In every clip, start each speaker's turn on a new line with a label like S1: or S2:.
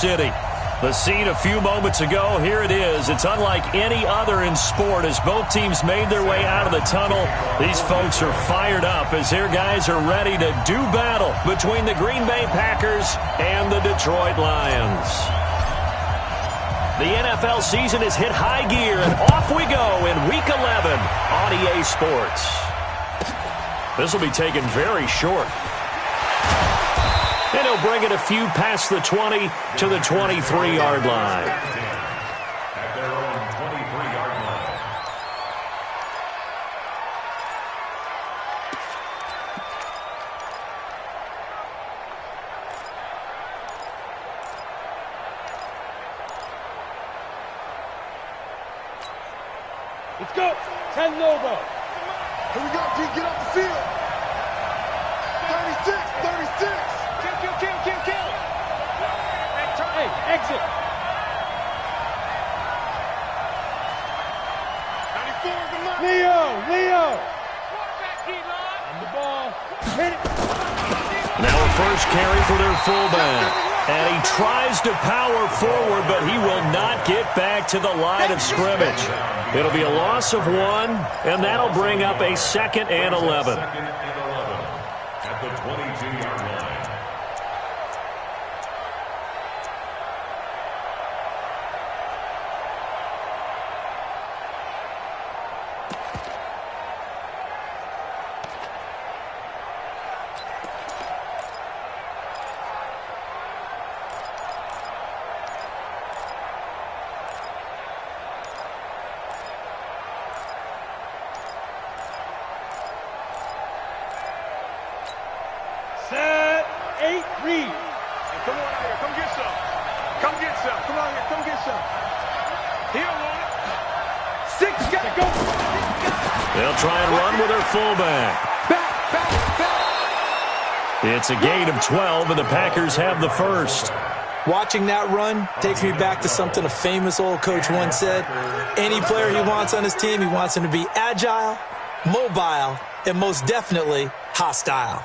S1: City. The scene a few moments ago, here it is. It's unlike any other in sport as both teams made their way out of the tunnel. These folks are fired up as their guys are ready to do battle between the Green Bay Packers and the Detroit Lions. The NFL season has hit high gear, and off we go in Week 11 on EA Sports. This will be taken very short. And he'll bring it a few past the 20 to the 23-yard line.
S2: At their own 23-yard line.
S3: Let's go. 10 logo.
S4: Here we go, G. Get off the field. 36, 36. Kill.
S3: Hey, exit.
S4: 94 is the mark.
S3: Leo. On the ball. Hit it.
S1: Now a first carry for their fullback. And he tries to power forward, but he will not get back to the line of scrimmage. It'll be a loss of 1, and that'll bring up a 2nd and 11.
S2: At the 22-yard line.
S3: Set. 8, read.
S4: Come on out here. Come get some. Come get some. Come on here. Come get some. He don't want it. 6, got to go.
S1: They'll try and run with their fullback.
S4: Back.
S1: It's a gain of 12, and the Packers have the first.
S5: Watching that run takes me back to something a famous old coach once said. Any player he wants on his team, he wants him to be agile, mobile, and most definitely hostile.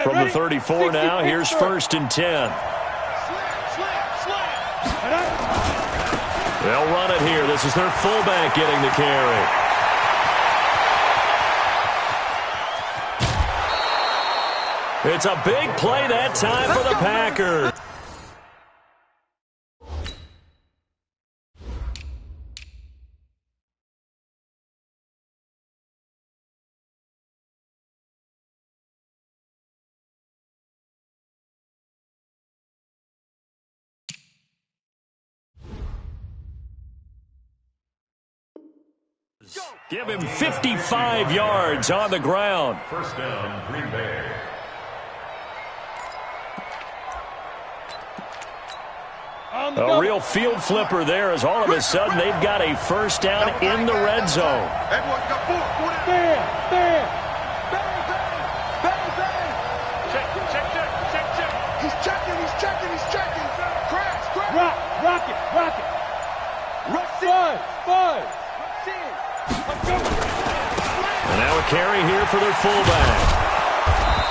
S1: From the 34 now, here's 1st and 10. They'll run it here. This is their fullback getting the carry. It's a big play that time for the Packers. Give him 55 yards on the ground.
S2: First down, Green Bay.
S1: A real field flipper there as all of a sudden they've got a first down in the red zone.
S4: Everyone's got 4.
S3: There.
S4: Bang. Check. He's checking. Crash.
S3: Rock it. Five.
S1: And now a carry here for their fullback.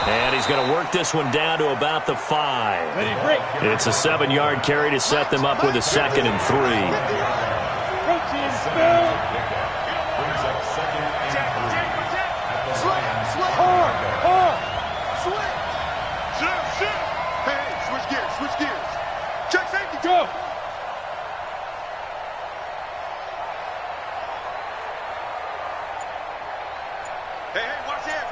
S1: And he's going to work this one down to about the 5.
S3: Ready, break.
S1: It's a 7-yard carry to set them up with a 2nd and 3.
S3: Protein spill.
S2: Brings up 2nd and 3.
S3: Hard.
S4: Switch. Hey, switch gears. Check safety.
S3: Go.
S4: Hey, watch it.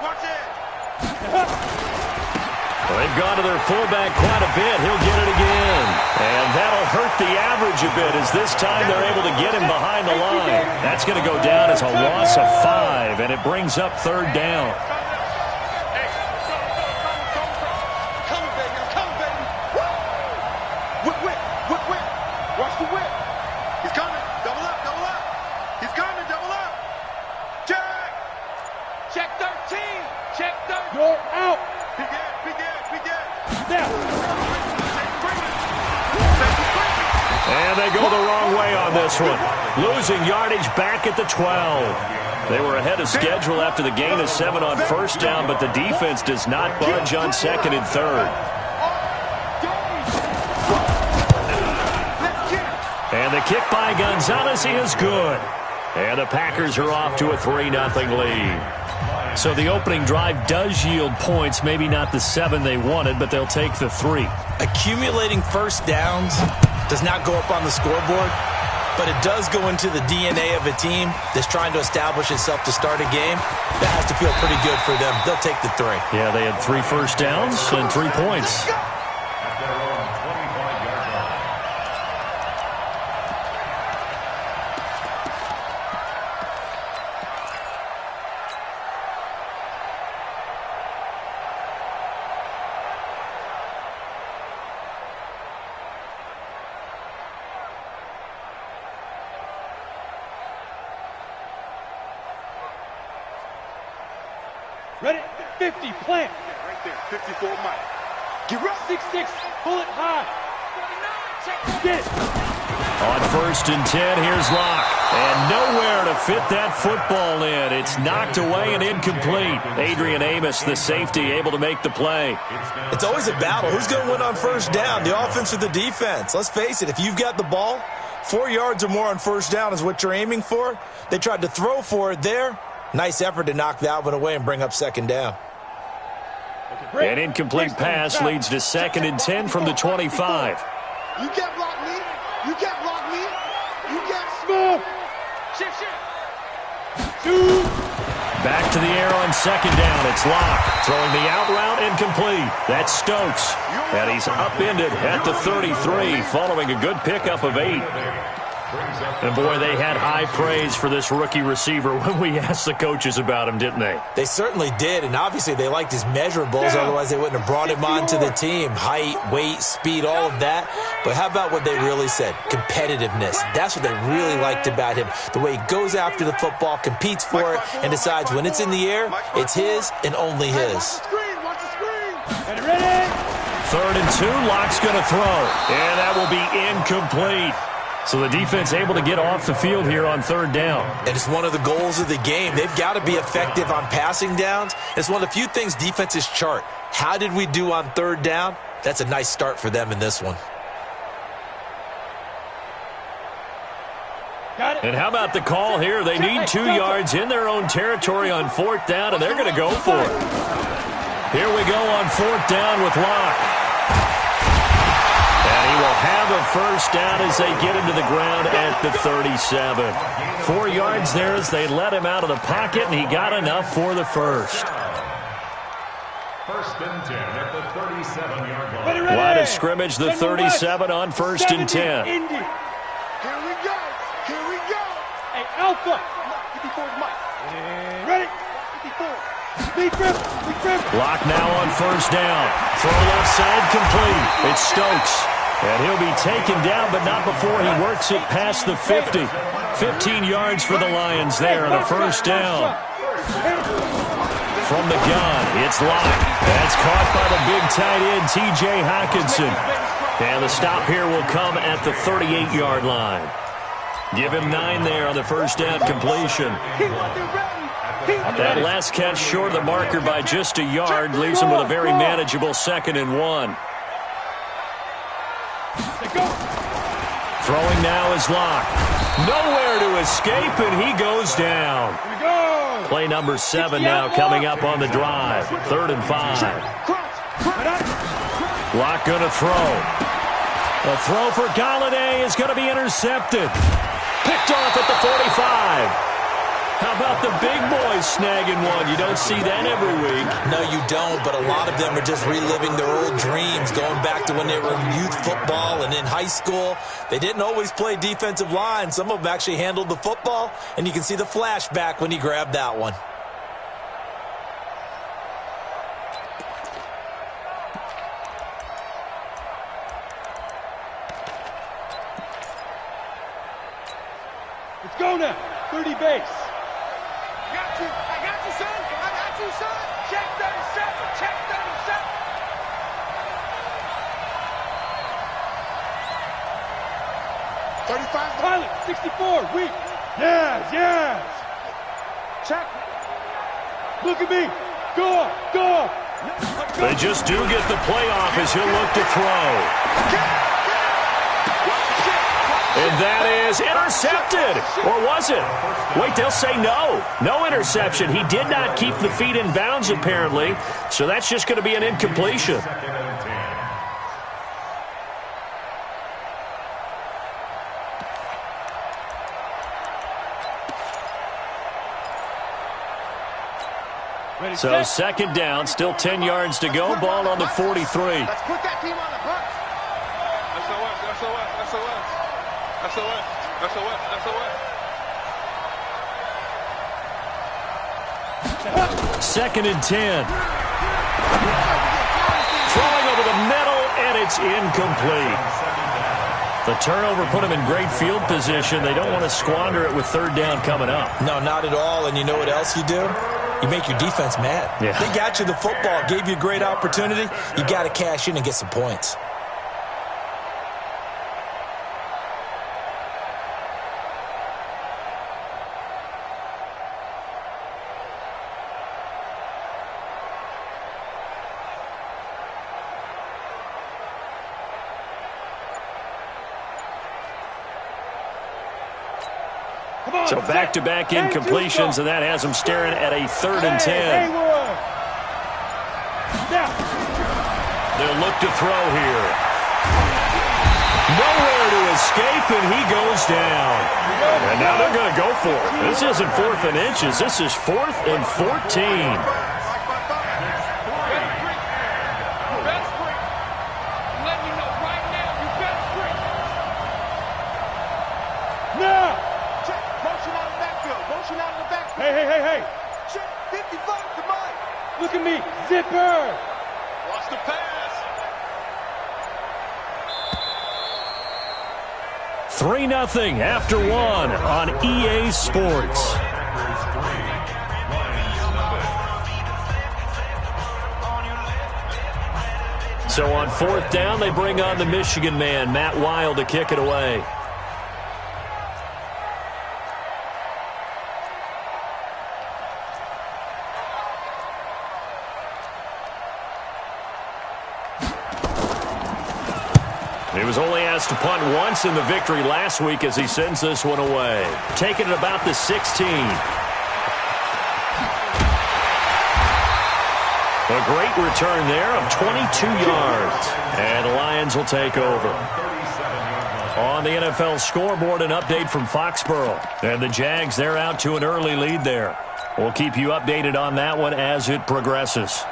S1: Well, they've gone to their fullback quite a bit. He'll get it again. And that'll hurt the average a bit as this time they're able to get him behind the line. That's going to go down as a loss of 5, and it brings up 3rd down.
S4: Whip. Watch the whip. He's coming. Double
S1: And they go the wrong way on this one. Losing yardage back at the 12. They were ahead of schedule after the gain of 7 on first down, but the defense does not budge on second and third. And the kick by Gonzalez is good. And the Packers are off to a 3-0 lead. So the opening drive does yield points, maybe not the 7 they wanted, but they'll take the 3.
S5: Accumulating first downs does not go up on the scoreboard, but it does go into the DNA of a team that's trying to establish itself to start a game. That has to feel pretty good for them. They'll take the 3.
S1: Yeah, they had 3 first downs and 3 points.
S3: Ready? 50, plant.
S4: Right there, 54 Mike.
S3: Get up. 6-6, pull it high. Get it.
S1: On first and 10, here's Locke. And nowhere to fit that football in. It's knocked away and incomplete. Adrian Amos, the safety, able to make the play.
S5: It's always a battle. Who's going to win on first down, the offense or the defense? Let's face it, if you've got the ball, 4 yards or more on first down is what you're aiming for. They tried to throw for it there. Nice effort to knock that one away and bring up second down.
S1: An incomplete pass leads to second and 10 from the 25.
S4: You can't block me. You can't block me. You can't.
S3: Small.
S4: Shift.
S3: Two.
S1: Back to the air on second down. It's Locke throwing the out route incomplete. That's Stokes. And he's upended at the 33 following a good pickup of 8. And, boy, they had high praise for this rookie receiver when we asked the coaches about him, didn't they?
S5: They certainly did, and obviously they liked his measurables. Otherwise they wouldn't have brought him onto the team. Height, weight, speed, all of that. But how about what they really said? Competitiveness. That's what they really liked about him. The way he goes after the football, competes for it, and decides when it's in the air, it's his and only his.
S4: Watch the screen.
S3: And ready.
S1: 3rd and 2, Locke's going to throw. And that will be incomplete. So the defense able to get off the field here on 3rd down.
S5: And it's one of the goals of the game. They've got to be effective on passing downs. It's one of the few things defenses chart. How did we do on 3rd down? That's a nice start for them in this one.
S3: Got it.
S1: And how about the call here? They need 2 yards in their own territory on 4th down, and they're going to go for it. Here we go on 4th down with Locke. And he will have a first down as they get him to the ground at the 37. 4 yards there as they let him out of the pocket, and he got enough for the first.
S2: First and 10 at the 37-yard line.
S1: Line of scrimmage, the 37 on 1st and 10.
S3: Indy.
S4: Here we go.
S3: Hey, Alpha.
S4: 54 Mike.
S3: Ready.
S4: 54.
S3: Speed grip.
S1: Lock now on 1st down. Throw left side complete. It's Stokes. And he'll be taken down, but not before he works it past the 50. 15 yards for the Lions there on a 1st down. From the gun, it's Locke. That's caught by the big tight end, T.J. Hockenson. And the stop here will come at the 38-yard line. Give him 9 there on the 1st down completion. That last catch short of the marker by just a yard leaves him with a very manageable 2nd and 1. Throwing now is Locke. Nowhere to escape, and he goes down. Play number 7 now coming up on the drive. 3rd and 5. Locke going to throw. A throw for Galladay is going to be intercepted. Picked off at the 45. How about the big boys snagging one? You don't see that every week.
S5: No, you don't, but a lot of them are just reliving their old dreams, going back to when they were in youth football and in high school. They didn't always play defensive line. Some of them actually handled the football, and you can see the flashback when he grabbed that one.
S3: Let's go now. 30 base.
S4: I got you, son. Check 37. 35.
S3: Pilot, 64, weak. Yes, yes.
S4: Check.
S3: Look at me. Go, go.
S1: They just do get the playoff as he'll look to throw. And that is intercepted. Or was it? Wait, they'll say no. No interception. He did not keep the feet in bounds, apparently. So that's just going to be an incompletion. So second down, still 10 yards to go. Ball on the 43.
S4: Let's put that team on the bus. SOS, SOS, SOS. SOS, SOS, SOS.
S1: Second and 10. Throwing over the middle, and it's incomplete. The turnover put him in great field position. They don't want to squander it with third down coming up.
S5: No, not at all. And you know what else you do? You make your defense mad.
S1: Yeah.
S5: They got you the football, gave you a great opportunity. You got to cash in and get some points.
S1: So back-to-back incompletions, and that has them staring at a third and 10. They'll look to throw here. Nowhere to escape, and he goes down. And now they're going to go for it. This isn't 4th and inches. This is 4th and 14.
S3: Hey.
S4: Check 55 to Mike.
S3: Look at me. Zipper.
S4: Watch the pass.
S1: 3-0 after 1 on EA Sports. So on 4th down, they bring on the Michigan man, Matt Wild, to kick it away. He was only asked to punt once in the victory last week as he sends this one away. Taking it about the 16. A great return there of 22 yards. And the Lions will take over. On the NFL scoreboard, an update from Foxborough. And the Jags, they're out to an early lead there. We'll keep you updated on that one as it progresses.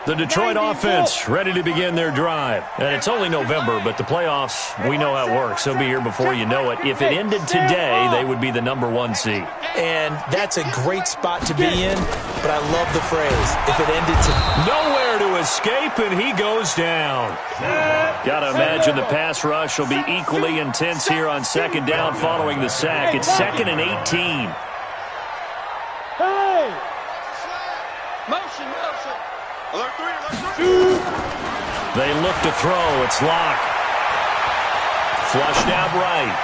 S1: The Detroit offense ready to begin their drive. And it's only November, but the playoffs, we know how it works. They'll be here before you know it. If it ended today, they would be the #1 seed.
S5: And that's a great spot to be in, but I love the phrase, if it ended today.
S1: Nowhere to escape, and he goes down. Got to imagine the pass rush will be equally intense here on second down following the sack. It's 2nd and 18.
S3: Hey!
S4: Motion. Alert 3.
S1: They look to throw. It's Locke. Flushed out right.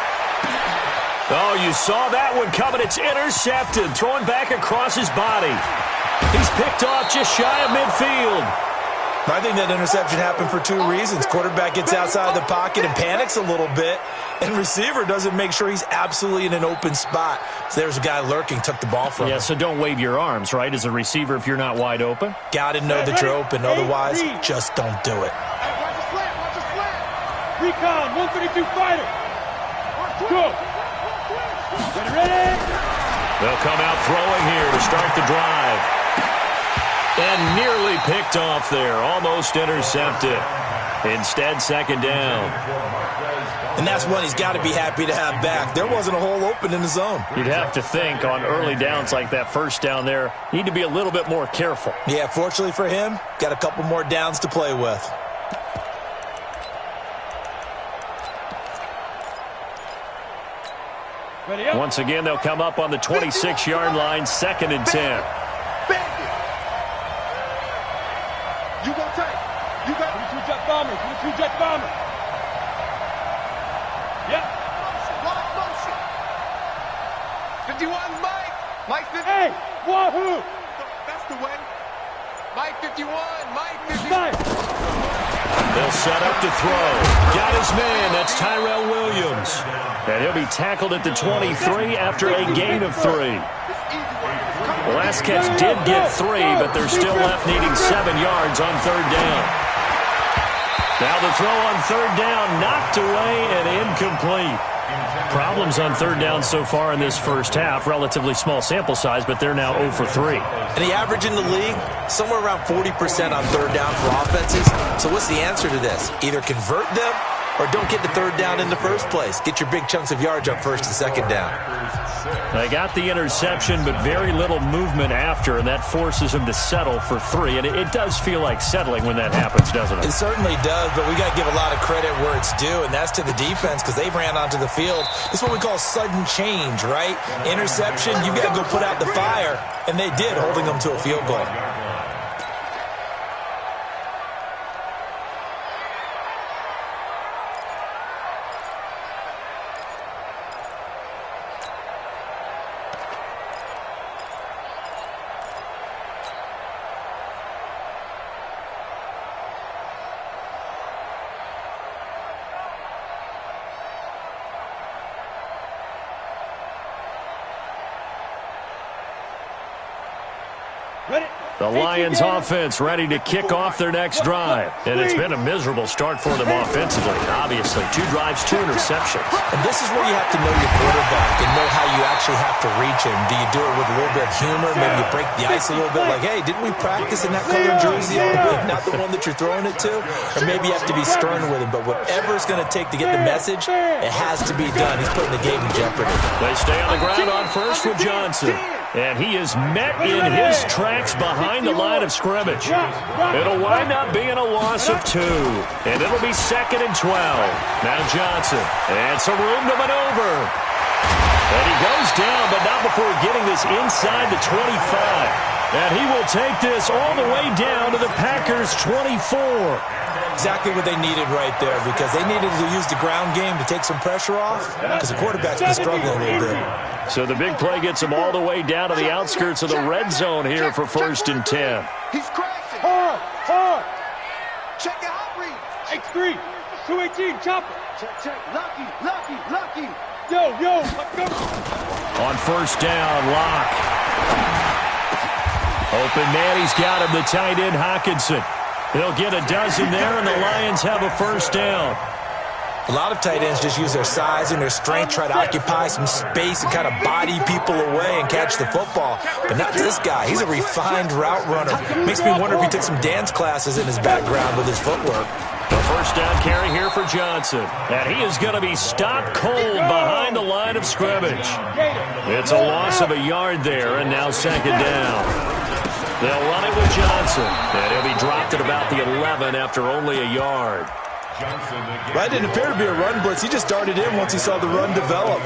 S1: Oh, you saw that one coming. It's intercepted. Throwing back across his body. He's picked off just shy of midfield.
S5: I think that interception happened for 2 reasons. Quarterback gets outside the pocket and panics a little bit, and receiver doesn't make sure he's absolutely in an open spot. So there's a guy lurking, took the ball from him.
S1: Yeah, so don't wave your arms, right, as a receiver if you're not wide open.
S5: Got to know that you're open. Otherwise, just don't do it.
S4: Watch the slant.
S3: Recon, 132 fighter. Go. Ready?
S1: They'll come out throwing here to start the drive. And nearly picked off there. Almost intercepted. Instead, second down.
S5: And that's one he's got to be happy to have back. There wasn't a hole open in the zone.
S1: You'd have to think on early downs like that first down there, need to be a little bit more careful.
S5: Yeah, fortunately for him, got a couple more downs to play with.
S1: Once again, they'll come up on the 26-yard line, 2nd and 10.
S3: bombers. You the 2 jet bombers. Yep.
S4: Motion. 51, Mike. Mike 51.
S3: Hey, wahoo!
S4: That's the way. Mike 51. Mike 51.
S3: Nice.
S1: They'll set up to throw. Got his man. That's Tyrell Williams. And he'll be tackled at the 23 after a gain of 3. The last catch did get 3, but they're still left needing 7 yards on 3rd down. Now the throw on 3rd down, knocked away and incomplete. Problems on 3rd down so far in this first half. Relatively small sample size, but they're now 0 for 3.
S5: And the average in the league, somewhere around 40% on 3rd down for offenses. So what's the answer to this? Either convert them or don't get to 3rd down in the first place. Get your big chunks of yards up 1st and 2nd down.
S1: They got the interception, but very little movement after, and that forces them to settle for 3. And it does feel like settling when that happens, doesn't it?
S5: It certainly does, but we got to give a lot of credit where it's due, and that's to the defense because they ran onto the field. It's what we call sudden change, right? Interception, you got to go put out the fire, and they did, holding them to a field goal.
S1: The Lions offense ready to kick off their next drive. And it's been a miserable start for them offensively. Obviously, 2 drives, 2 interceptions.
S5: And this is where you have to know your quarterback and know how you actually have to reach him. Do you do it with a little bit of humor? Maybe you break the ice a little bit like, hey, didn't we practice in that color jersey all week? Not the one that you're throwing it to? Or maybe you have to be stern with him. But whatever it's going to take to get the message, it has to be done. He's putting the game in jeopardy.
S1: They stay on the ground on first with Johnson. And he is met in his tracks behind the line of scrimmage. It'll wind up being a loss of 2. And it'll be 2nd and 12. Now Johnson. And some room to maneuver. And he goes down, but not before getting this inside the 25. And he will take this all the way down to the Packers' 24.
S5: Exactly what they needed right there because they needed to use the ground game to take some pressure off because the quarterback's been struggling a little bit.
S1: So the big play gets them all the way down to the outskirts of the red zone here for 1st and 10.
S4: He's crashing.
S3: Hard.
S4: Check your hot read.
S3: X3. 218. Chopper.
S4: Check. Lucky.
S3: Yo. Let's go.
S1: On 1st down, Locke. Open man, he's got him, the tight end, Hockenson. He'll get a dozen there, and the Lions have a 1st down.
S5: A lot of tight ends just use their size and their strength, try to occupy some space and kind of body people away and catch the football. But not this guy. He's a refined route runner. Makes me wonder if he took some dance classes in his background with his footwork.
S1: The 1st down carry here for Johnson. And he is going to be stopped cold behind the line of scrimmage. It's a loss of a yard there, and now 2nd down. They'll run it with Johnson. And he'll be dropped at about the 11 after only a yard.
S5: That didn't appear to be a run blitz. He just darted in once he saw the run develop.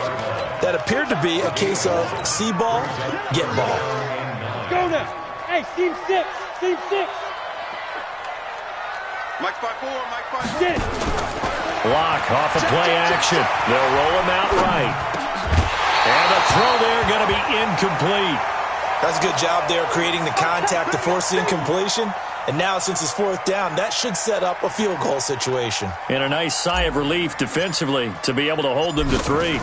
S5: That appeared to be a case of see ball, get ball.
S3: Go now. Hey, team 6.
S4: Mike 5-4.
S3: Get it.
S1: Block off of play action. They'll roll him out right. And the throw there going to be incomplete.
S5: That's a good job there creating the contact to force the incompletion. And now, since it's 4th down, that should set up a field goal situation.
S1: And a nice sigh of relief defensively to be able to hold them to 3.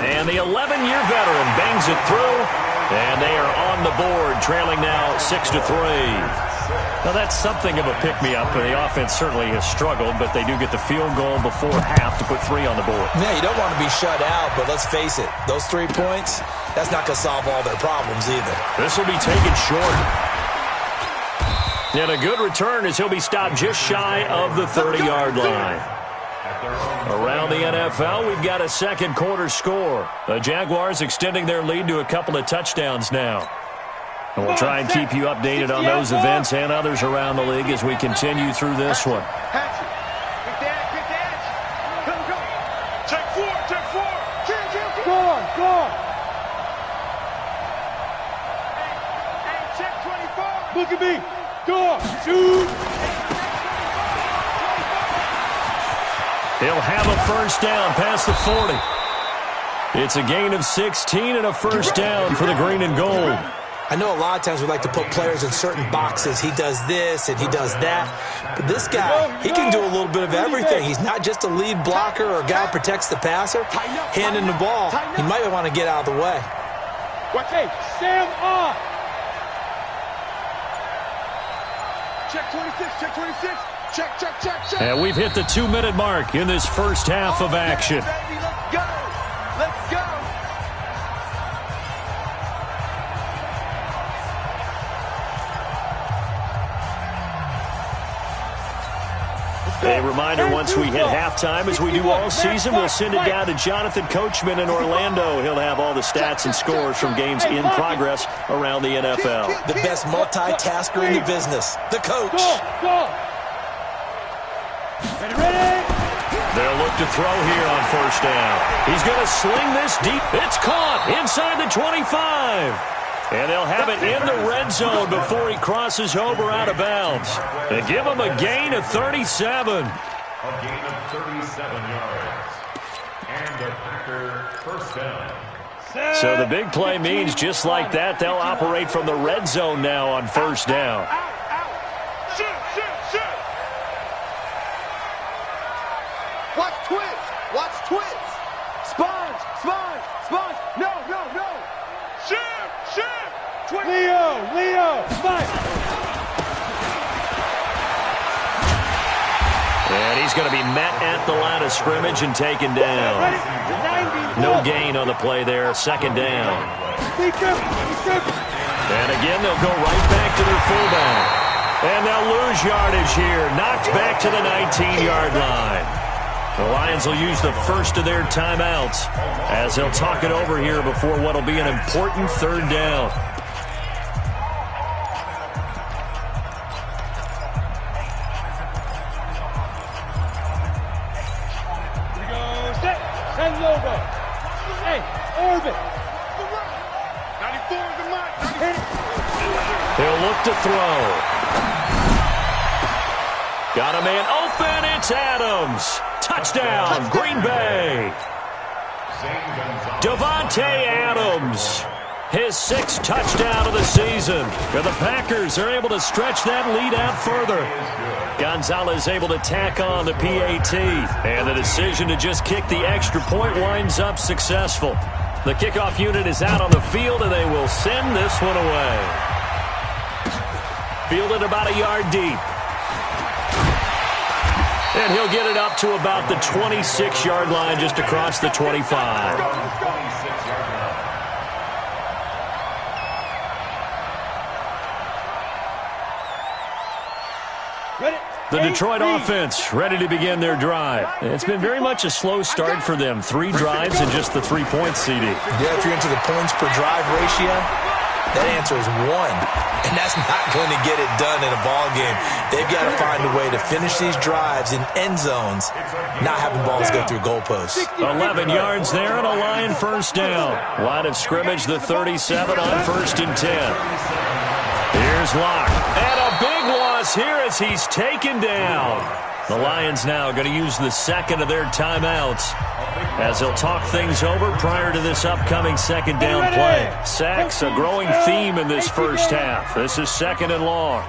S1: And the 11-year veteran bangs it through. And they are on the board, trailing now 6-3. Now, that's something of a pick-me-up. The offense certainly has struggled, but they do get the field goal before half to put 3 on the board.
S5: Yeah, you don't want to be shut out, but let's face it, those 3 points, that's not going to solve all their problems either.
S1: This will be taken short. And a good return as he'll be stopped just shy of the 30-yard line. Around the NFL, we've got a 2nd quarter score. The Jaguars extending their lead to a couple of touchdowns now. And we'll try and keep you updated on those events and others around the league as we continue through this one.
S4: Good dash. Go. Check 4.
S3: Go on.
S4: Hey, check 24.
S3: Look at me. Go on. Shoot.
S1: He'll have a first down past the 40. It's a gain of 16 and a first down for the green and gold.
S5: I know a lot of times we like to put players in certain boxes. He does this and he does that. But this guy, he can do a little bit of everything. He's not just a lead blocker or a guy who protects the passer. Handing the ball, he might want to get out of the way.
S3: Hey, Sam off.
S4: Check 26, check 26. Check.
S1: And we've hit the 2-minute mark in this first half of action.
S4: Baby, let's go. Let's go.
S1: A reminder, once we hit halftime, as we do all season, we'll send it down to Jonathan Coachman in Orlando. He'll have all the stats and scores from games in progress around the NFL.
S5: The best multitasker in the business, the coach.
S3: Go. Ready?
S1: They'll look to throw here on first down. He's going to sling this deep. It's caught inside the 25. And they'll have it in the red zone before he crosses over out of bounds. They give him a gain of 37.
S2: A gain of 37 yards. And the Packer first down.
S1: So the big play means just like that, they'll operate from the red zone now on first down.
S4: Shoot. Watch twitch. Sponge. No. Shoot. Twitch.
S3: Leo, fight.
S1: And he's going to be met at the line of scrimmage and taken down. No gain on the play there, second down. And again, they'll go right back to their fullback. And they'll lose yardage here, knocked back to the 19-yard line. The Lions will use the first of their timeouts as they'll talk it over here before what will be an important third down.
S3: And logo. Hey, orbit.
S4: 94 is the mark.
S1: He'll look to throw. Got a man open. It's Adams. Touchdown, Green Bay. Devontae Adams. His 6th touchdown of the season. And the Packers are able to stretch that lead out further. Gonzalez able to tack on the PAT. And the decision to just kick the extra point winds up successful. The kickoff unit is out on the field, and they will send this one away. Fielded about a yard deep. And he'll get it up to about the 26-yard line just across the 25. The Detroit offense ready to begin their drive. It's been very much a slow start for them. 3 drives and just the 3 points, CD.
S5: Yeah, if you're into the points per drive ratio, that answer is 1. And that's not going to get it done in a ball game. They've got to find a way to finish these drives in end zones, not having balls go through goalposts.
S1: 11 yards there and a Lion first down. Line of scrimmage, the 37 on 1st and 10. Here's Locke. And a big loss here as he's taken down. The Lions now going to use the second of their timeouts as they'll talk things over prior to this upcoming second down play. Sacks, a growing theme in this first half. This is 2nd and long.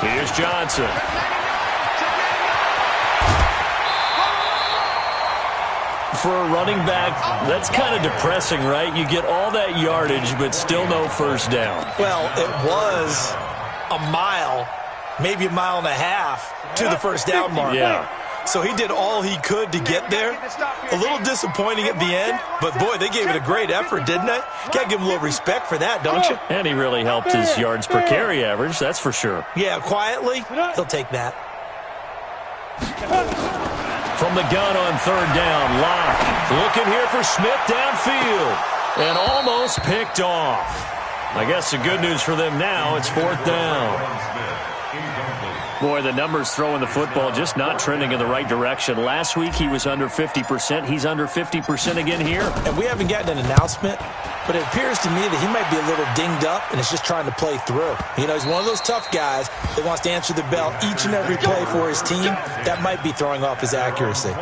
S1: Here's Johnson. For a running back, that's kind of depressing, right? You get all that yardage, but still no first down.
S5: Well, it was a mile, maybe a mile and a half to the first down mark.
S1: Yeah.
S5: So he did all he could to get there. A little disappointing at the end, but boy, they gave it a great effort, didn't they? Got to give him a little respect for that, don't you?
S1: And he really helped his yards per carry average, that's for sure.
S5: Yeah, quietly, he'll take that.
S1: From the gun on third down, Locke looking here for Smith downfield. And almost picked off. I guess the good news for them now, it's 4th down. Boy, the numbers throwing the football just not trending in the right direction. Last week he was under 50%. He's under 50% again here.
S5: And we haven't gotten an announcement, but it appears to me that he might be a little dinged up and is just trying to play through. You know, he's one of those tough guys that wants to answer the bell each and every play for his team. That might be throwing off his accuracy.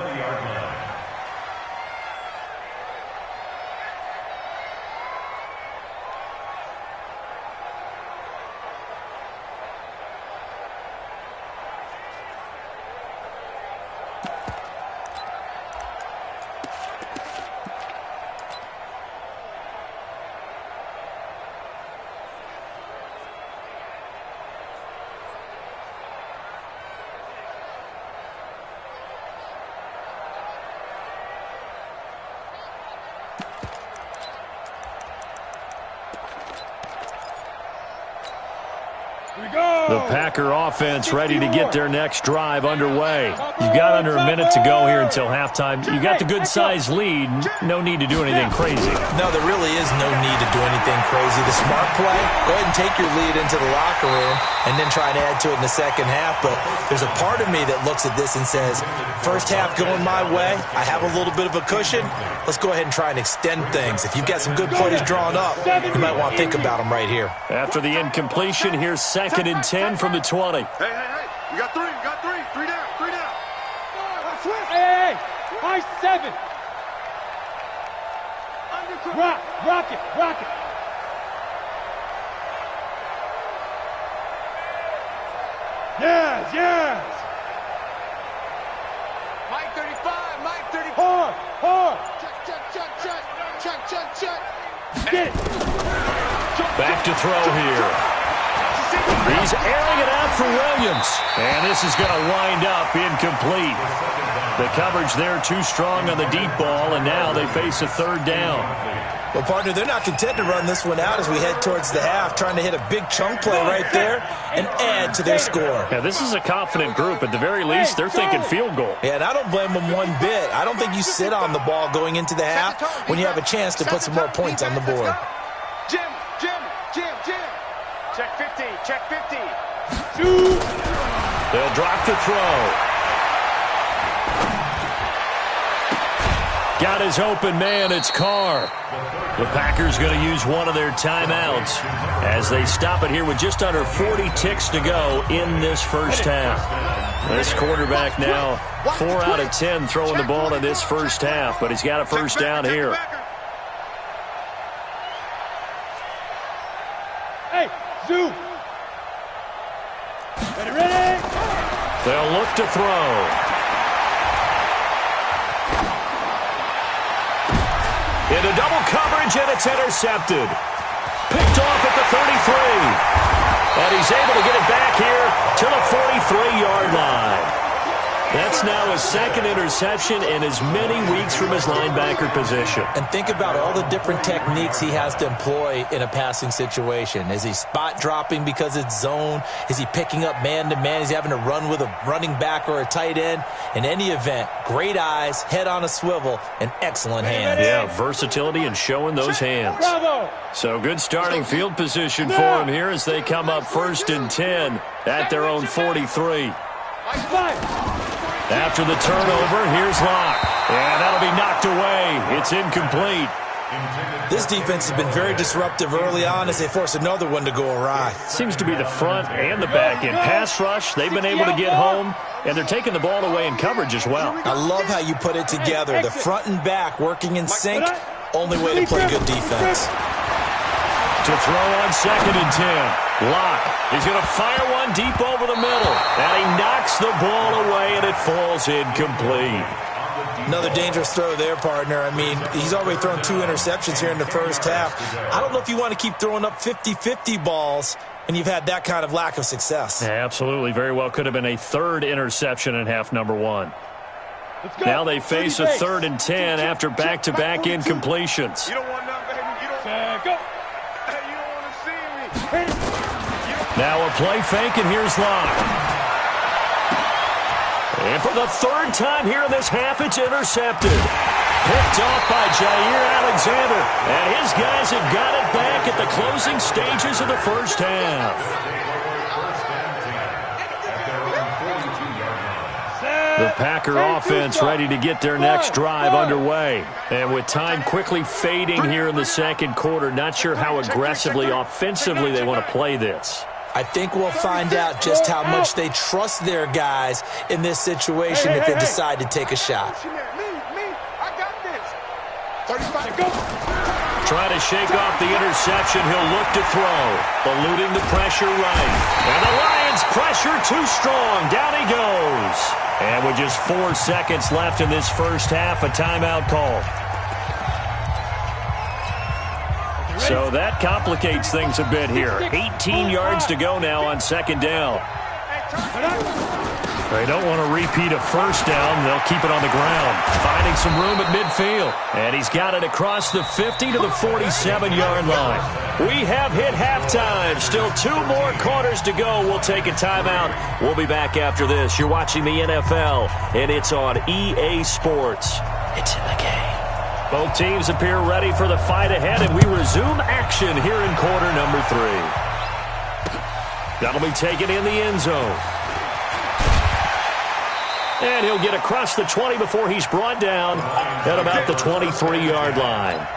S1: The Packer offense ready to get their next drive underway. You've got under a minute to go here until halftime. You got the good-sized lead. No need to do anything crazy.
S5: No, there really is no need to do anything crazy. The smart play, go ahead and take your lead into the locker room and then try and add to it in the second half. But there's a part of me that looks at this and says, first half going my way, I have a little bit of a cushion. Let's go ahead and try and extend things. If you've got some good plays drawn up, you might want to think about them right here.
S1: After the incompletion, here's 2nd and 10 from the 20.
S4: Hey. You got three. Three down.
S3: Hey. High 7. Rock it. Yes.
S4: Mike 35.
S3: Hard.
S4: Check.
S3: Get it.
S1: Back to throw here. He's airing it out for Williams. And this is going to wind up incomplete. The coverage there too strong on the deep ball, and now they face a 3rd down.
S5: Well, partner, they're not content to run this one out as we head towards the half, trying to hit a big chunk play right there and add to their score.
S1: Yeah, this is a confident group. At the very least, they're thinking field goal.
S5: Yeah, and I don't blame them one bit. I don't think you sit on the ball going into the half when you have a chance to put some more points on the board.
S4: Jim. Check 50.
S3: Shoot.
S1: They'll drop the throw. Got his open man. It's Carr. The Packers going to use one of their timeouts as they stop it here with just under 40 ticks to go in this first half. This quarterback now 4 out of 10 throwing the ball in this first half, but he's got a first down here.
S3: Hey, Zoo. Ready?
S1: They'll look to throw. Into double coverage, and it's intercepted. Picked off at the 33. And he's able to get it back here to the 43-yard line. That's now his 2nd interception in as many weeks from his linebacker position.
S5: And think about all the different techniques he has to employ in a passing situation. Is he spot dropping because it's zone? Is he picking up man-to-man? Is he having to run with a running back or a tight end? In any event, great eyes, head on a swivel, and excellent hands.
S1: Yeah, versatility and showing those hands.
S3: Bravo.
S1: So good starting field position for him here as they come up 1st and 10 at their own 43. After the turnover, here's Locke. And that'll be knocked away. It's incomplete.
S5: This defense has been very disruptive early on as they force another one to go awry.
S1: Seems to be the front and the back end. Pass rush, they've been able to get home, and they're taking the ball away in coverage as well.
S5: I love how you put it together. The front and back working in sync. Only way to play good defense.
S1: To throw on 2nd and 10. Locke. He's going to fire one deep over the middle. And he knocks the ball away, and it falls incomplete.
S5: Another dangerous throw there, partner. I mean, he's already thrown 2 interceptions here in the first half. I don't know if you want to keep throwing up 50-50 balls when you've had that kind of lack of success.
S1: Yeah, absolutely. Very well could have been a 3rd interception in half number 1. Now they face a 3rd and 10 after back-to-back incompletions.
S4: You don't want none, baby. You don't.
S3: Go.
S4: Hey, you don't want to see me.
S1: Now a play fake, and here's Locke. And for the 3rd time here in this half, it's intercepted. Picked off by Jair Alexander. And his guys have got it back at the closing stages of the first half. The Packer offense ready to get their next drive underway. And with time quickly fading here in the second quarter, not sure how aggressively, offensively they want to play this.
S5: I think we'll find out just how much they trust their guys in this situation if they decide to take a shot.
S4: I got this. 35, go.
S1: Trying to shake off the interception. He'll look to throw. Eluding the pressure right. And the Lions pressure too strong. Down he goes. And with just 4 seconds left in this first half, a timeout call. So that complicates things a bit here. 18 yards to go now on second down. They don't want to repeat a first down. They'll keep it on the ground. Finding some room at midfield. And he's got it across the 50 to the 47-yard line. We have hit halftime. Still 2 more quarters to go. We'll take a timeout. We'll be back after this. You're watching the NFL, and it's on EA Sports. It's in the game. Both teams appear ready for the fight ahead, and we resume action here in quarter number 3. That'll be taken in the end zone. And he'll get across the 20 before he's brought down at about the 23-yard line.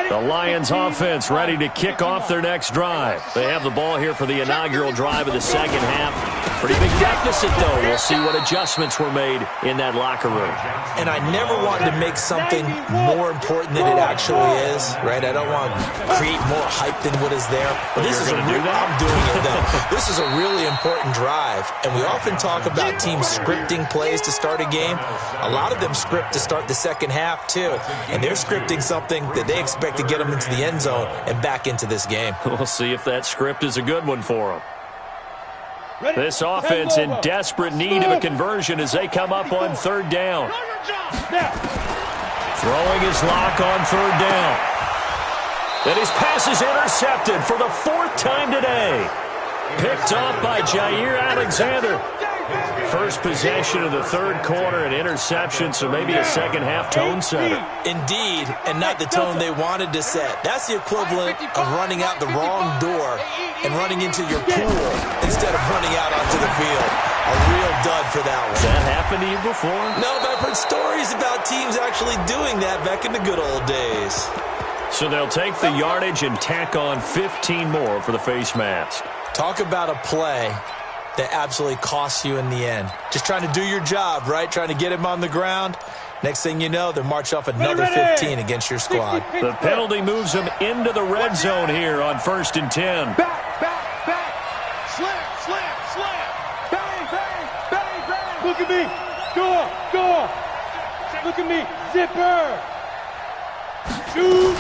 S1: The Lions offense ready to kick off their next drive. They have the ball here for the inaugural drive of the second half. Pretty big deficit, though. We'll see what adjustments were made in that locker room.
S5: And I never wanted to make something more important than it actually is, right? I don't want to create more hype than what is there. But this is I'm doing it, though. This is a really important drive. And we often talk about teams scripting plays to start a game. A lot of them script to start the second half, too. And they're scripting something that they expect to get them into the end zone and back into this game.
S1: We'll see if that script is a good one for them. This offense in desperate need of a conversion as they come up on third down. Throwing his lock on third down. And his pass is intercepted for the 4th time today. Picked off by Jair Alexander. First possession of the third quarter, an interception, so maybe a second-half tone setter.
S5: Indeed, and not the tone they wanted to set. That's the equivalent of running out the wrong door and running into your pool instead of running out onto the field. A real dud for that one.
S1: Has that happened to you before?
S5: No, but I've heard stories about teams actually doing that back in the good old days.
S1: So they'll take the yardage and tack on 15 more for the face mask.
S5: Talk about a play that absolutely costs you in the end. Just trying to do your job, right? Trying to get him on the ground. Next thing you know, they'll march off another 15 against your squad.
S1: The penalty moves them into the red zone here on 1st and 10.
S4: Back. Slam. Bang. Look at me. Go. Look at me. Zipper. Shoot.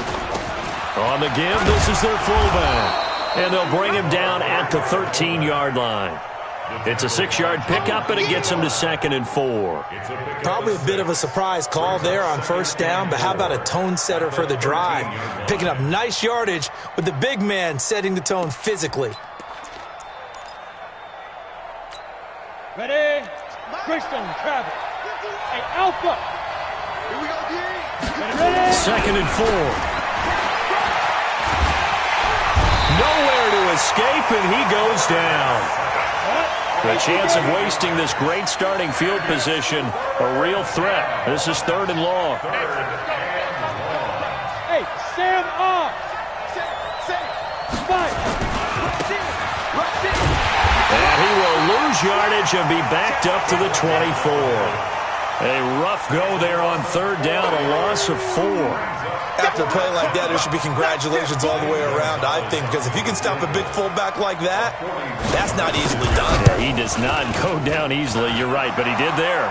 S1: On the give, this is their fullback. And they'll bring him down at the 13-yard line. It's a 6-yard pickup, and it gets him to 2nd and 4.
S5: Probably a bit of a surprise call there on first down, but how about a tone setter for the drive? Picking up nice yardage with the big man setting the tone physically.
S3: Ready? Christian Travis. Hey, Alpha.
S4: Here we go, D.
S3: Ready?
S1: 2nd and 4. Nowhere to escape, and he goes down. The chance of wasting this great starting field position, a real threat. This is 3rd and long.
S3: Hey, Sam off. Fight.
S1: And he will lose yardage and be backed up to the 24. A rough go there on 3rd down, a loss of 4.
S5: After a play like that, there should be congratulations all the way around, I think, because if you can stop a big fullback like that, that's not easily done.
S1: Yeah, he does not go down easily, you're right, but he did there.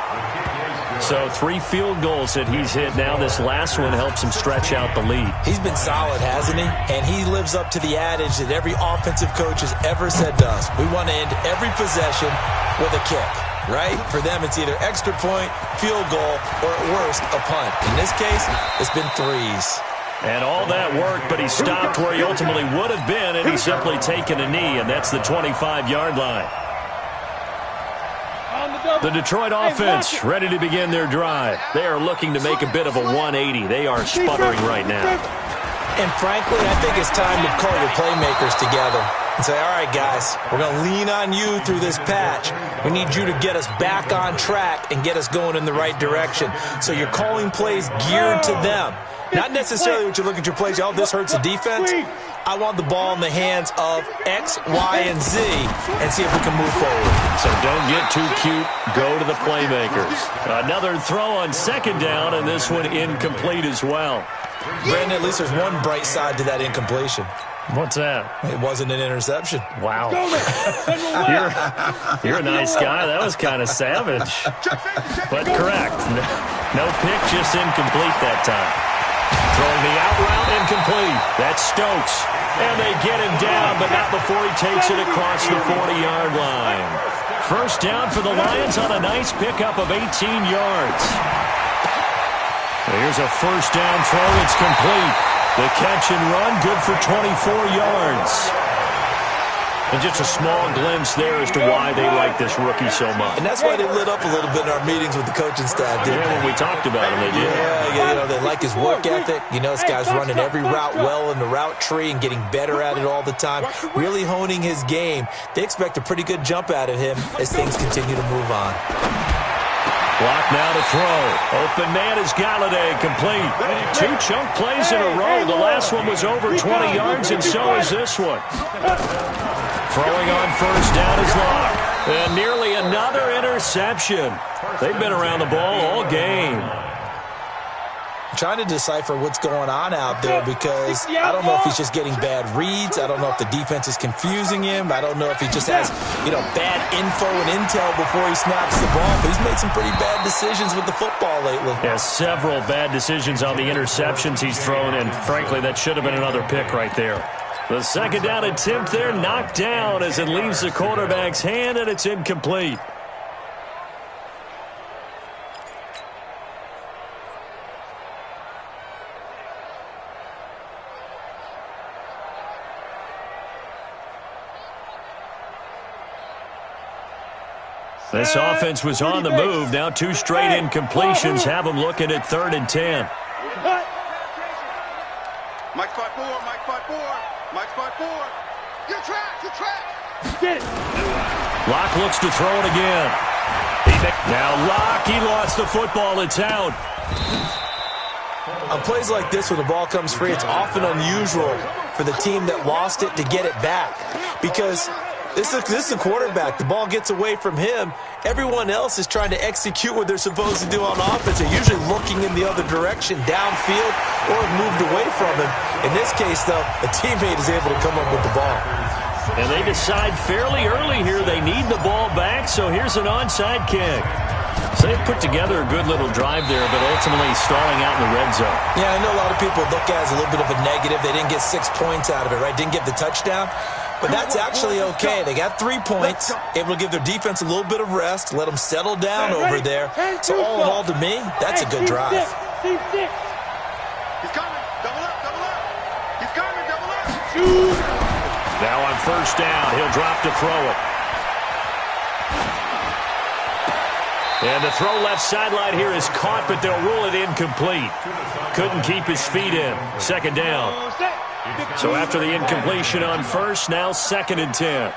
S1: So 3 field goals that he's hit now. This last one helps him stretch out the lead.
S5: He's been solid, hasn't he? And he lives up to the adage that every offensive coach has ever said to us. We want to end every possession with a kick, right? For them, it's either extra point, field goal, or at worst, a punt. In this case, it's been 3s.
S1: And all that work, but he stopped where he ultimately would have been, and he's simply taken a knee, and that's the 25-yard line.
S3: On the
S1: The Detroit offense ready to begin their drive. They are looking to make a bit of a 180. They are sputtering right now.
S5: And frankly, I think it's time to call your playmakers together and say, all right, guys, we're going to lean on you through this patch. We need you to get us back on track and get us going in the right direction. So you're calling plays geared to them. Not necessarily what you look at your plays, oh, this hurts the defense. I want the ball in the hands of X, Y, and Z and see if we can move forward.
S1: So don't get too cute. Go to the playmakers. Another throw on second down, and this one incomplete as well.
S5: Brandon, at least there's one bright side to that incompletion.
S1: What's that?
S5: It wasn't an interception.
S1: Wow. You're a nice guy. That was kind of savage. But correct. No pick, just incomplete that time. Throwing the out route, incomplete. That's Stokes. And they get him down, but not before he takes it across the 40-yard line. First down for the Lions on a nice pickup of 18 yards. Here's a first down throw. It's complete. The catch and run, good for 24 yards. And just a small glimpse there as to why they like this rookie so much.
S5: And that's why they lit up a little bit in our meetings with the coaching staff, didn't they?
S1: When we talked about him, they did.
S5: Yeah, they like his work ethic. This guy's running every route well in the route tree and getting better at it all the time, really honing his game. They expect a pretty good jump out of him as things continue to move on.
S1: Block now to throw. Open man is Galladay, complete. 2 chunk plays in a row. The last one was over 20 yards, and so is this one. Throwing on first down is Locke. And nearly another interception. They've been around the ball all game.
S5: I'm trying to decipher what's going on out there because I don't know if he's just getting bad reads. I don't know if the defense is confusing him. I don't know if he just has, bad info and intel before he snaps the ball. But he's made some pretty bad decisions with the football lately.
S1: Yeah, several bad decisions on the interceptions he's thrown, and frankly, that should have been another pick right there. The second down attempt there knocked down as it leaves the quarterback's hand, and it's incomplete. This offense was on the move. Now 2 straight incompletions have them looking at 3rd and 10.
S4: Mike 5-4, Mike 5-4, Mike 5-4. You track.
S3: Get it.
S1: Locke looks to throw it again. Now Locke, he lost the football. It's out.
S5: On plays like this, when the ball comes free, it's often unusual for the team that lost it to get it back because this is a quarterback. The ball gets away from him. Everyone else is trying to execute what they're supposed to do on offense. They're usually looking in the other direction, downfield, or moved away from him. In this case, though, a teammate is able to come up with the ball.
S1: And they decide fairly early here they need the ball back, so here's an onside kick. So they put together a good little drive there, but ultimately stalling out in the red zone.
S5: Yeah, I know a lot of people look at it as a little bit of a negative. They didn't get 6 points out of it, right? Didn't get the touchdown. But that's actually okay. They got 3 points, able to give their defense a little bit of rest, let them settle down over there. So all in all, to me, that's a good drive.
S4: He's coming. Double up. He's coming. Double up.
S1: Now on first down, he'll drop to throw it. And the throw left sideline here is caught, but they'll rule it incomplete. Couldn't keep his feet in. Second down. So after the incompletion on first, now 2nd and 10.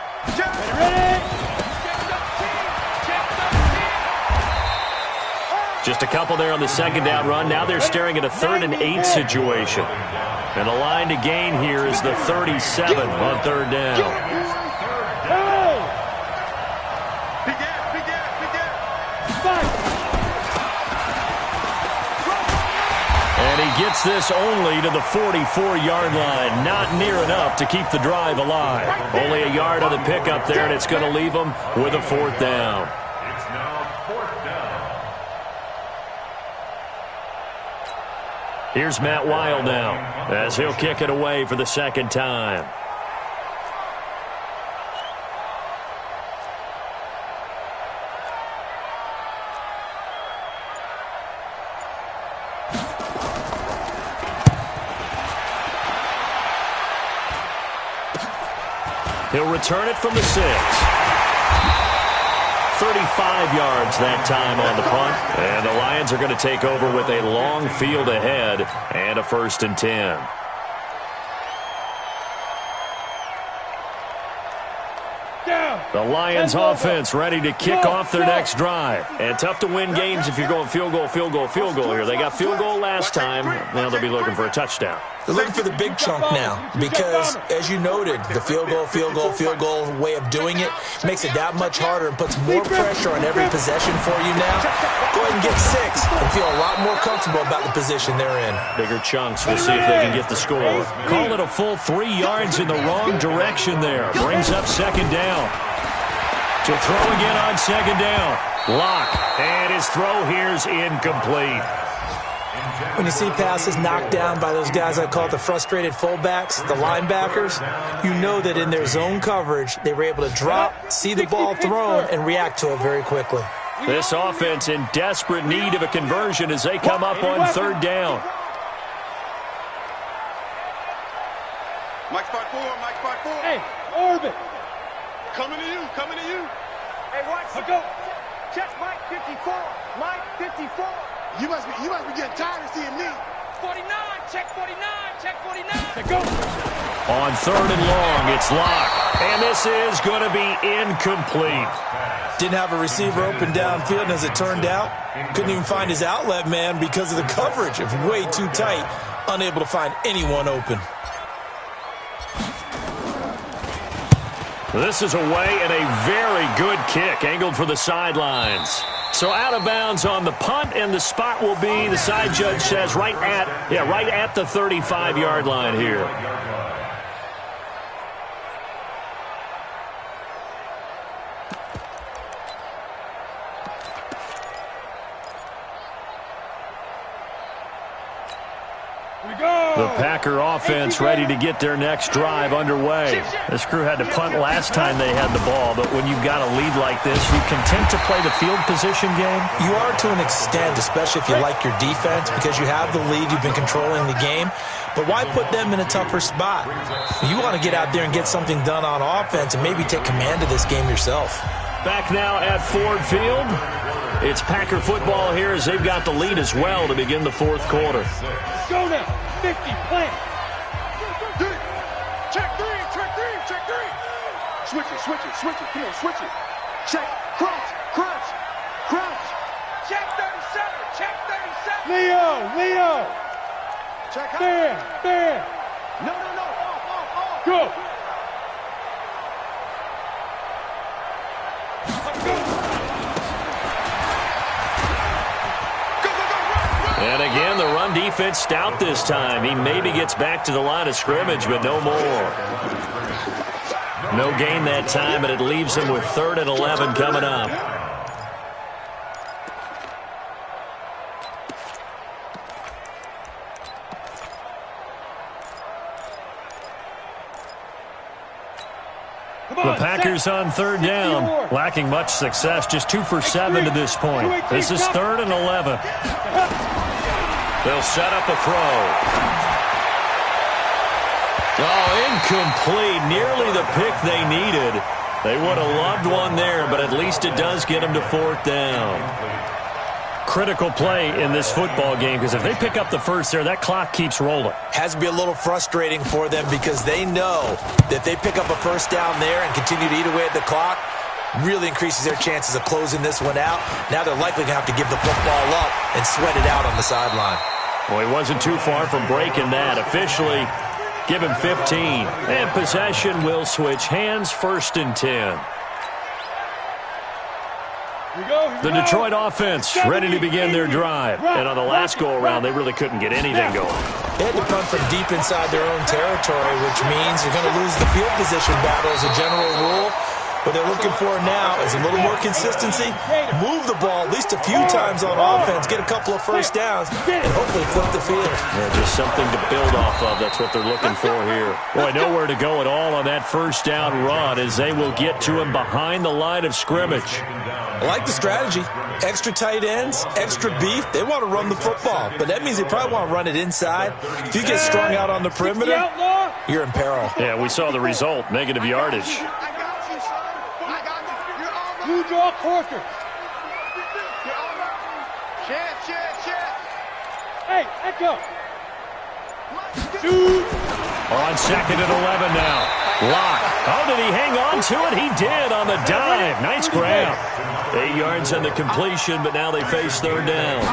S1: Just a couple there on the second down run. Now they're staring at a 3rd and 8 situation. And the line to gain here is the 37 on 3rd down. And he gets this only to the 44-yard line. Not near enough to keep the drive alive. Only a yard on the pickup there, and it's going to leave them with a 4th down.
S2: It's now 4th down.
S1: Here's Matt Weil now as he'll kick it away for the 2nd time. He'll return it from the 6. 35 yards that time on the punt. And the Lions are going to take over with a long field ahead and a 1st and 10. The Lions offense ready to kick off their next drive. And tough to win games if you're going field goal here. They got field goal last time. Now they'll be looking for a touchdown.
S5: They're looking for the big chunk now because, as you noted, the field goal way of doing it makes it that much harder and puts more pressure on every possession for you now. Go ahead and get 6 and feel a lot more comfortable about the position they're in.
S1: Bigger chunks. We'll see if they can get the score. Call it a full 3 yards in the wrong direction there. Brings up 2nd down. To throw again on 2nd down. Lock. And his throw here's incomplete.
S5: When you see passes knocked down by those guys I call the frustrated fullbacks, the linebackers, you know that in their zone coverage, they were able to drop, see the ball thrown, and react to it very quickly.
S1: This offense in desperate need of a conversion as they come up on 3rd down.
S4: Mike spot 4.
S3: Hey, Orbit.
S4: Coming to you.
S3: Hey, watch. Go. Check Mike 54. Mike 54.
S4: You must be getting tired of seeing me.
S3: 49. Check 49. Check 49. Go.
S1: On 3rd and long, it's Lock. And this is going to be incomplete.
S5: Didn't have a receiver open downfield, and as it turned out, couldn't even find his outlet man because of the coverage. It was way too tight, unable to find anyone open.
S1: This is away and a very good kick, angled for the sidelines. So out of bounds on the punt, and the spot will be, the side judge says, right at the 35-yard line here. The Packer offense ready to get their next drive underway. This crew had to punt last time they had the ball, but when you've got a lead like this, you content to play the field position game?
S5: You are to an extent, especially if you like your defense, because you have the lead, you've been controlling the game. But why put them in a tougher spot? You want to get out there and get something done on offense and maybe take command of this game yourself.
S1: Back now at Ford Field. It's Packer football here as they've got the lead as well to begin the 4th quarter.
S3: Go now. 50, plant.
S4: Check 3. Switch it. Come on, switch it. Check, crouch.
S3: Check 37. Leo.
S4: Check out.
S3: There.
S4: No. Off.
S3: Go.
S1: And again, the run defense stout this time. He maybe gets back to the line of scrimmage, but no more. No gain that time, but it leaves him with 3rd and 11 coming up. The Packers on 3rd down, lacking much success, just 2 for 7 to this point. This is 3rd and 11. They'll set up a throw. Oh, incomplete. Nearly the pick they needed. They would have loved one there, but at least it does get them to 4th down. Critical play in this football game, because if they pick up the first there, that clock keeps rolling.
S5: Has to be a little frustrating for them because they know that they pick up a 1st down there and continue to eat away at the clock, really increases their chances of closing this one out. Now they're likely going to have to give the football up and sweat it out on the sideline.
S1: Well, he wasn't too far from breaking that. Officially, give him 15. And possession will switch hands, 1st and 10. The Detroit offense ready to begin their drive. And on the last go-around, they really couldn't get anything going.
S5: They had to punt from deep inside their own territory, which means you're going to lose the field position battle as a general rule. What they're looking for now is a little more consistency, move the ball at least a few times on offense, get a couple of 1st downs, and hopefully flip the field.
S1: Yeah, just something to build off of. That's what they're looking for here. Boy, nowhere to go at all on that 1st down run as they will get to him behind the line of scrimmage.
S5: I like the strategy. Extra tight ends, extra beef. They want to run the football, but that means they probably want to run it inside. If you get strung out on the perimeter, you're in peril.
S1: Yeah, we saw the result, negative yardage.
S3: You draw quarter.
S4: Chance.
S3: Hey, echo. Shoot.
S1: On second and 11 now. Locke. Oh, did he hang on to it? He did on the dive. Nice grab. 8 yards on the completion, but now they face third down.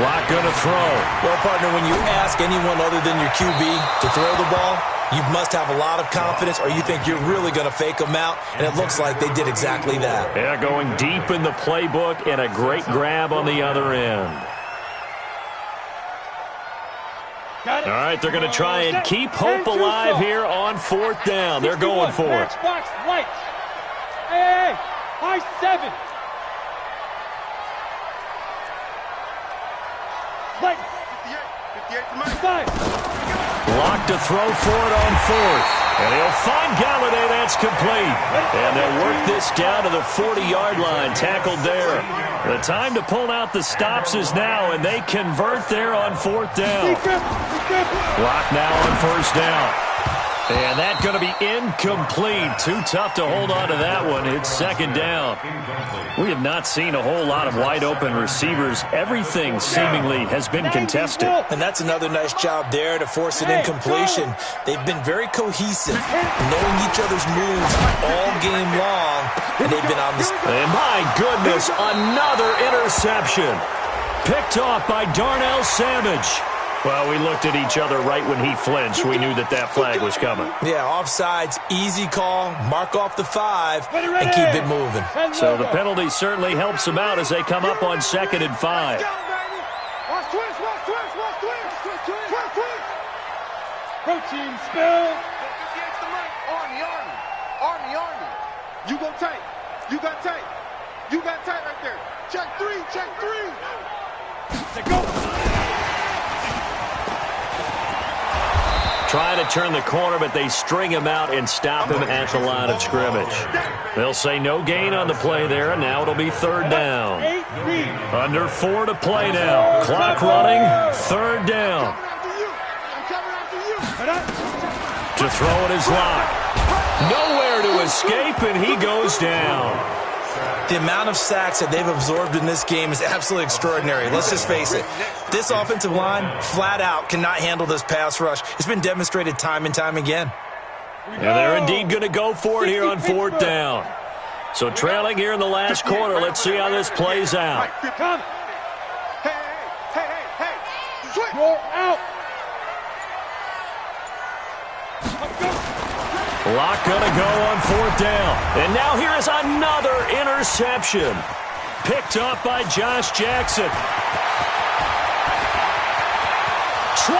S1: Locke going to throw.
S5: Well, partner, when you ask anyone other than your QB to throw the ball, you must have a lot of confidence or you think you're really going to fake them out, and it looks like they did exactly that.
S1: Yeah, going deep in the playbook and a great grab on the other end. All right, they're going to try and keep hope alive here on fourth down. They're going for it.
S3: Matchbox light. Hey, high 7. Light. 58 to 5.
S1: Locke to throw for it on fourth. And he'll find Galladay. That's complete. And they'll work this down to the 40-yard line. Tackled there. The time to pull out the stops is now, and they convert there on fourth down. Locke now on first down. And that's going to be incomplete. Too tough to hold on to that one. It's second down. We have not seen a whole lot of wide-open receivers. Everything seemingly has been contested.
S5: And that's another nice job there to force an incompletion. They've been very cohesive, knowing each other's moves all game long, and they've been on this.
S1: And my goodness, another interception. Picked off by Darnell Savage. Well, we looked at each other right when he flinched. We knew that that flag was coming.
S5: Yeah, offsides, easy call, mark off the 5, and keep it moving.
S1: So the penalty certainly helps them out as they come up on second and 5.
S3: Watch twist. Protein spill.
S4: Army. You go tight. You got tight right there. Check 3.
S3: Let's go.
S1: Trying to turn the corner, but they string him out and stop him at the line of scrimmage. They'll say no gain on the play there, and now it'll be third down. Under 4 to play now. Clock running, third down. To throw it is Locke. Nowhere to escape, and he goes down.
S5: The amount of sacks that they've absorbed in this game is absolutely extraordinary. Let's just face it. This offensive line, flat out, cannot handle this pass rush. It's been demonstrated time and time again.
S1: And they're indeed going to go for it here on fourth down. So trailing here in the last quarter. Let's see how this plays out.
S4: Hey.
S3: You're out.
S1: Locke going to go on fourth down. And now here is another interception. Picked up by Josh Jackson. 20.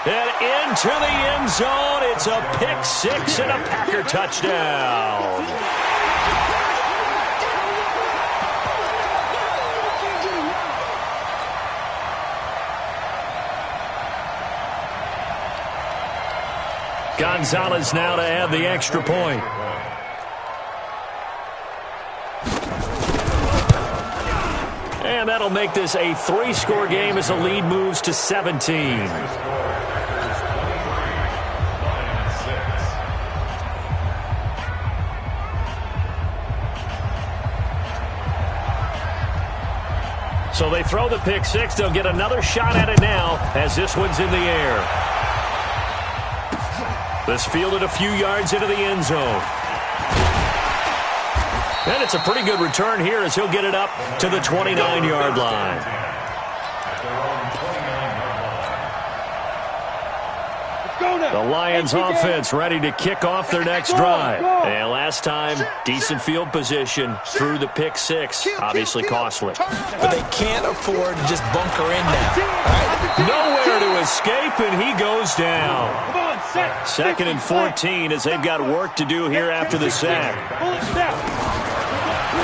S1: And into the end zone. It's a pick 6 and a Packer touchdown. Gonzalez now to add the extra point. And that'll make this a 3-score game as the lead moves to 17. So they throw the pick 6. They'll get another shot at it now as this one's in the air. This fielded a few yards into the end zone. And it's a pretty good return here as he'll get it up to the 29-yard line. The Lions offense ready to kick off their next drive. And last time, decent field position through the pick 6. Obviously costly.
S5: But they can't afford to just bunker in now. Right?
S1: Nowhere to escape, and he goes down. Second and 14 as they've got work to do here after the sack.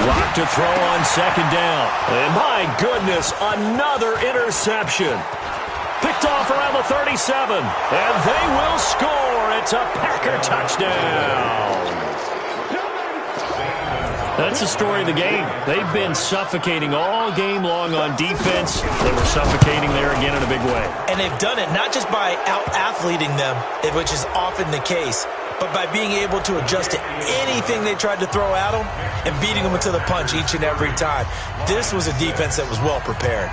S1: Locke to throw on second down. And my goodness, another interception. Picked off around the 37. And they will score. It's a Packer touchdown. That's the story of the game. They've been suffocating all game long on defense. They were suffocating there again in a big way.
S5: And they've done it not just by out-athleting them, which is often the case, but by being able to adjust to anything they tried to throw at them and beating them to the punch each and every time. This was a defense that was well prepared.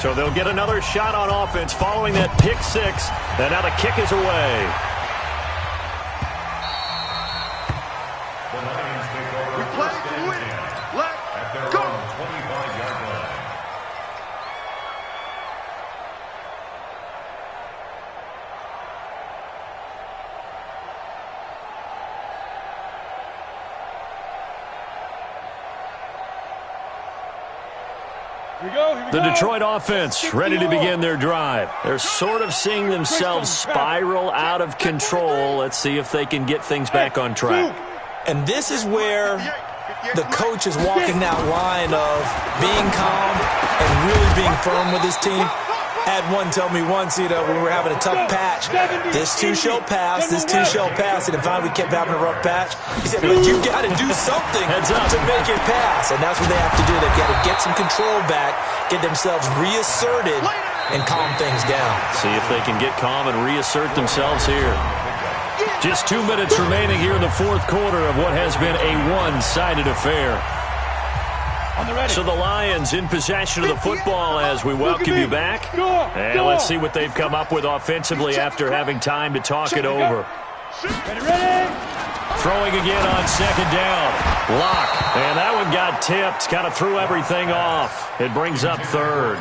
S1: So they'll get another shot on offense following that pick six. And now the kick is away.
S4: We play to win. Let's go.
S2: 25-yard line.
S4: Here we go.
S1: The Detroit offense ready to begin their drive. They're sort of seeing themselves spiral out of control. Let's see if they can get things back on track.
S5: And this is where the coach is walking that line of being calm and really being firm with his team. Had one tell me once, when we were having a tough patch, this too shall pass, this too shall pass. And finally we kept having a rough patch. He said, but you got to do something to make it pass. And that's what they have to do. They've got to get some control back, get themselves reasserted, and calm things down.
S1: See if they can get calm and reassert themselves here. Just 2 minutes remaining here in the fourth quarter of what has been a one-sided affair. So the Lions in possession of the football as we welcome you back. And let's see what they've come up with offensively after having time to talk it over. Throwing again on second down. Lock. And that one got tipped. Kind of threw everything off. It brings up third.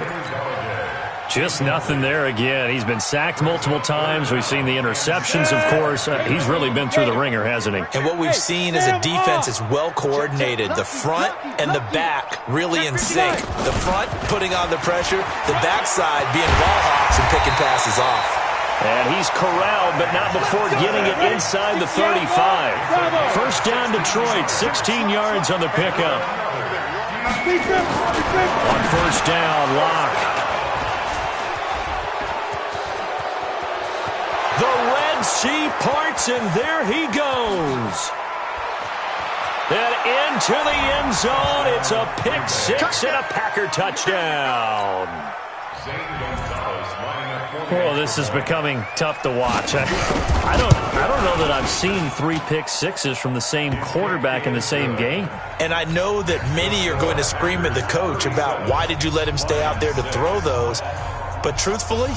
S1: Just nothing there again. He's been sacked multiple times. We've seen the interceptions, of course. He's really been through the ringer, hasn't he?
S5: And what we've seen is a defense that's well coordinated. The front and the back really in sync. The front putting on the pressure, the backside being ball hawks and picking passes off.
S1: And he's corralled, but not before getting it inside the 35. First down, Detroit, 16 yards on the pickup. On first down, Lock. The Red Sea parts, and there he goes. And into the end zone. It's a pick six and a Packer touchdown. Oh, this is becoming tough to watch. I don't know that I've seen 3 pick sixes from the same quarterback in the same game.
S5: And I know that many are going to scream at the coach about why did you let him stay out there to throw those. But truthfully,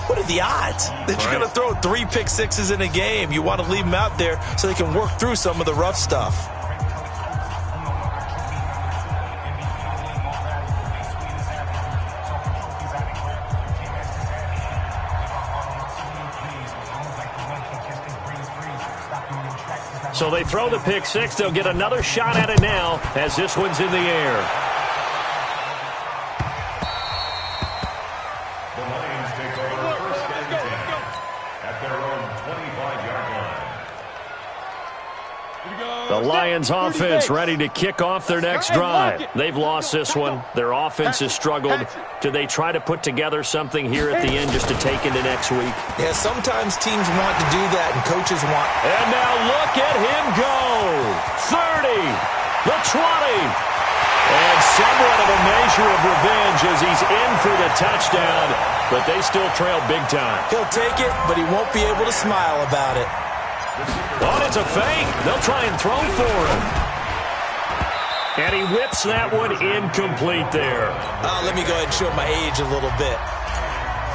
S5: what are the odds that you're going to throw 3 pick sixes in a game? You want to leave them out there so they can work through some of the rough stuff.
S1: So they throw the pick six. They'll get another shot at it now as this one's in the air. The Lions offense ready to kick off their next drive. They've lost this one. Their offense has struggled. Do they try to put together something here at the end just to take into next week?
S5: Yeah, sometimes teams want to do that and coaches want.
S1: And now look at him go. 30, the 20. And somewhat of a measure of revenge as he's in for the touchdown, but they still trail big time.
S5: He'll take it, but he won't be able to smile about it.
S1: Oh, it's a fake. They'll try and throw for him. And he whips that one incomplete there.
S5: Let me go ahead and show my age a little bit.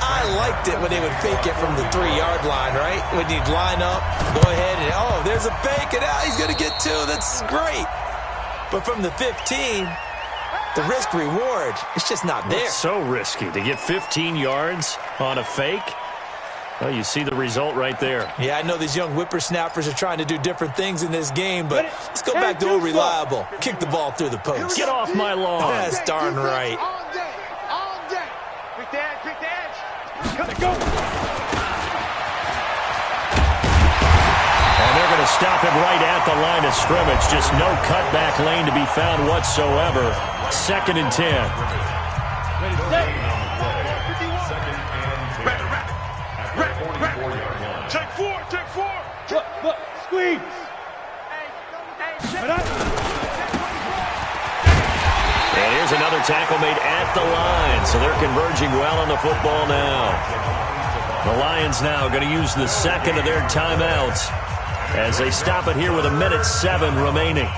S5: I liked it when they would fake it from the 3-yard line, right? When you'd line up, go ahead and, oh, there's a fake, and now he's going to get 2. That's great. But from the 15, the risk-reward, it's just not there.
S1: It's so risky to get 15 yards on a fake. Well, you see the result right there.
S5: Yeah, I know these young whippersnappers are trying to do different things in this game, but let's go back to old reliable. Kick the ball through the post.
S1: Get off my lawn.
S5: That's darn right.
S3: All day, all day. Pick the edge, pick the edge. Cut it, go.
S1: And they're going to stop him right at the line of scrimmage. Just no cutback lane to be found whatsoever. 2nd and 10.
S4: Ready, set. Take four.
S3: Look, squeeze.
S1: And here's another tackle made at the line, so they're converging well on the football now. The Lions now going to use the second of their timeouts as they stop it here with 1:07 remaining.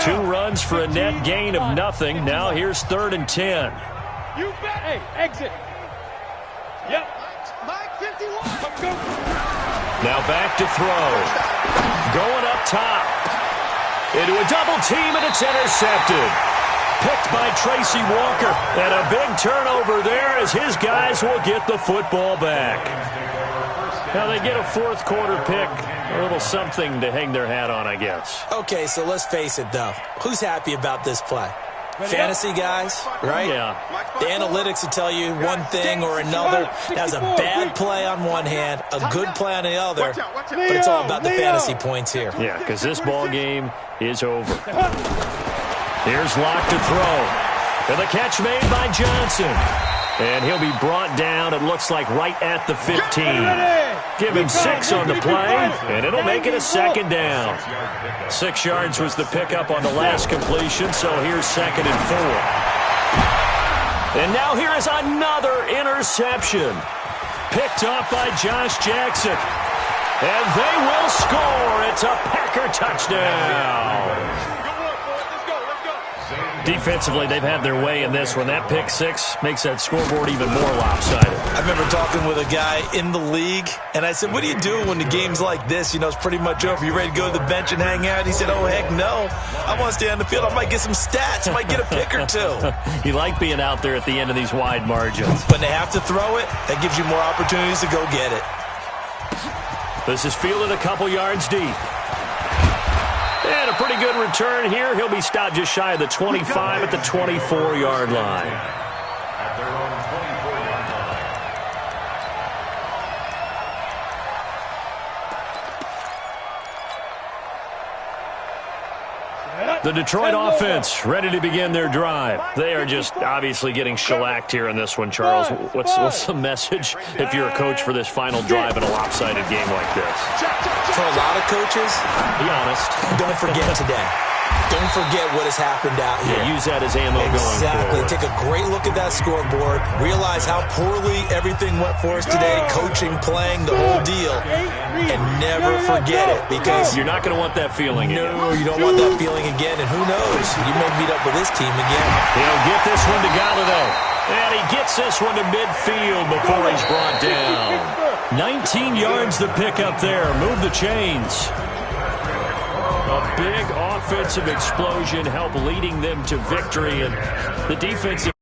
S1: Two runs for a net gain of nothing. Now here's 3rd and 10.
S3: You bet. Hey, exit. Yep. Mike 51. Let's go.
S1: Now back to throw. Going up top. Into a double team, and it's intercepted. Picked by Tracy Walker. And a big turnover there as his guys will get the football back. Now they get a 4th quarter pick. A little something to hang their hat on, I guess.
S5: Okay, so let's face it, though. Who's happy about this play? Fantasy guys, right?
S1: Yeah.
S5: The analytics will tell you one thing or another. That was a bad play on one hand, a good play on the other, but it's all about the fantasy points here.
S1: Yeah, because this ball game is over. Here's Locke to throw. And the catch made by Johnson. And he'll be brought down, it looks like, right at the 15. Give him 6 on the play, and it'll make it a 2nd down. 6 yards was the pickup on the last completion, so here's 2nd and 4. And now here is another interception. Picked off by Josh Jackson. And they will score. It's a Packer touchdown. Defensively, they've had their way in this one. That pick 6 makes that scoreboard even more lopsided.
S5: I remember talking with a guy in the league, and I said, what do you do when the game's like this? You know, it's pretty much over. You ready to go to the bench and hang out? He said, oh, heck no. I want to stay on the field. I might get some stats. I might get a pick or 2.
S1: You like being out there at the end of these wide margins.
S5: When they have to throw it, that gives you more opportunities to go get it.
S1: This is fielded a couple yards deep. And a pretty good return here. He'll be stopped just shy of the 25 at the 24-yard line.
S2: At their own 24-yard line.
S1: The Detroit offense ready to begin their drive. They are just obviously getting shellacked here in this one, Charles. What's the message if you're a coach for this final drive in a lopsided game like this?
S5: For a lot of coaches,
S1: Be honest.
S5: don't forget today. Don't forget what has happened out here.
S1: Yeah, use that as ammo going
S5: Exactly.
S1: forward.
S5: Take a great look at that scoreboard. Realize how poorly everything went for us today. Coaching, playing, the whole deal. And never forget it, because
S1: You're not going to want that feeling again.
S5: no, you don't want that feeling again. And who knows? You may meet up with this team again.
S1: He'll get this one to Galladay. And he gets this one to midfield before he's brought down. 19 yards the pickup there. Move the chains. A big offensive explosion helped leading them to victory. And the defensive